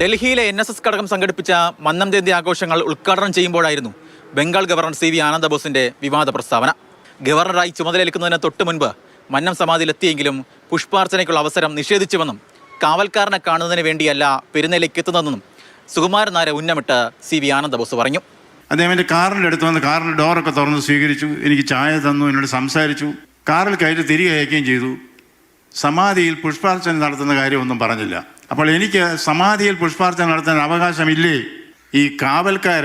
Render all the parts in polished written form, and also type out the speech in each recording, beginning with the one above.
ഡൽഹിയിലെ NSS ഘടകം സംഘടിപ്പിച്ച മന്നം ജയന്തി ആഘോഷങ്ങൾ ഉദ്ഘാടനം ചെയ്യുമ്പോഴായിരുന്നു ബംഗാൾ ഗവർണർ CV ആനന്ദബോസിന്റെ വിവാദ പ്രസ്താവന. ഗവർണറായി ചുമതലയേൽക്കുന്നതിന് തൊട്ടു മുൻപ് മന്നം സമാധിയിലെത്തിയെങ്കിലും പുഷ്പാർച്ചനയ്ക്കുള്ള അവസരം നിഷേധിച്ചുവെന്നും കാവൽക്കാരനെ കാണുന്നതിന് വേണ്ടിയല്ല പെരുന്നയിലേക്ക് എത്തുന്നതെന്നും സുകുമാരൻ നായരെ ഉന്നമിട്ട് CV ആനന്ദബോസ് പറഞ്ഞു. അദ്ദേഹം എൻ്റെ കാറിൻ്റെ അടുത്ത് വന്ന് കാറിൻ്റെ ഡോറൊക്കെ തുറന്ന് സ്വീകരിച്ചു, എനിക്ക് ചായ തന്നു, എന്നോട് സംസാരിച്ചു, കാറിൽ കയറ്റി തിരികെ അയക്കുകയും ചെയ്തു. സമാധിയിൽ പുഷ്പാർച്ചന നടത്തുന്ന കാര്യമൊന്നും പറഞ്ഞില്ല. അപ്പോൾ എനിക്ക് സമാധിയിൽ പുഷ്പാർച്ചന നടത്താൻ അവകാശമില്ലേ? ഈ കാവൽക്കാർ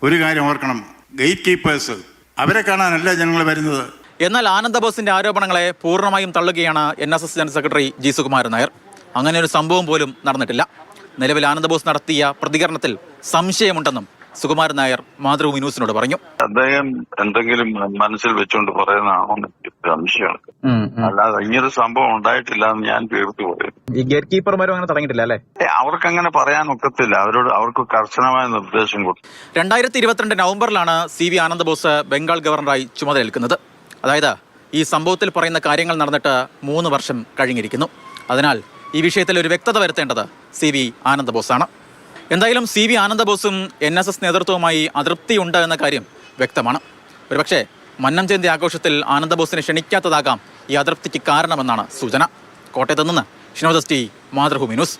ഒരു കാര്യം ഓർക്കണം, ഗേറ്റ് കീപ്പേഴ്സ്, അവരെ കാണാനല്ല ജനങ്ങൾ വരുന്നത്. എന്നാൽ ആനന്ദബോസിന്റെ ആരോപണങ്ങളെ പൂർണ്ണമായും തള്ളുകയാണ് NSS general secretary G. Sukumaran Nair. അങ്ങനെ ഒരു സംഭവം പോലും നടന്നിട്ടില്ല. നിലവിൽ ആനന്ദബോസ് നടത്തിയ പ്രതികരണത്തിൽ സംശയമുണ്ടെന്നും സുകുമാരൻ നായർ മാതൃഭൂമി ന്യൂസിനോട് പറഞ്ഞു. അദ്ദേഹം എന്തെങ്കിലും മനസ്സിൽ വെച്ചുകൊണ്ട് പറയുന്നതാണോ സംശയമാണ്. അല്ലാതെ ഇങ്ങനൊരു സംഭവം ഉണ്ടായിട്ടില്ല എന്ന് ഞാൻ തീർത്തു പറയും. ഈ ഗേറ്റ് കീപ്പർമാരും അങ്ങനെ തുടങ്ങിയിട്ടില്ല അല്ലേ? അവർക്കങ്ങനെ പറയാൻ ഒക്കത്തില്ല. അവർക്ക് കർശനമായ നിർദ്ദേശം കൊടുത്തു. 2022 നവംബറിലാണ് CV ആനന്ദബോസ് ബംഗാൾ ഗവർണറായി ചുമതലയേൽക്കുന്നത്. അതായത് ഈ സംഭവത്തിൽ പറയുന്ന കാര്യങ്ങൾ നടന്നിട്ട് 3 വർഷം കഴിഞ്ഞിരിക്കുന്നു. അതിനാൽ ഈ വിഷയത്തിൽ ഒരു വ്യക്തത വരുത്തേണ്ടത് CV ആനന്ദബോസാണ്. എന്തായാലും CV ആനന്ദബോസും NSS നേതൃത്വവുമായി അതൃപ്തിയുണ്ട് എന്ന കാര്യം വ്യക്തമാണ്. ഒരുപക്ഷെ മന്നം ജയന്തി ആഘോഷത്തിൽ ആനന്ദബോസിനെ ക്ഷണിക്കാത്തതാകാം ഈ അതൃപ്തിക്ക് കാരണമെന്നാണ് സൂചന. കോട്ടയത്ത് നിന്ന് ഷിനോദ് ST, മാതൃഭൂമി ന്യൂസ്.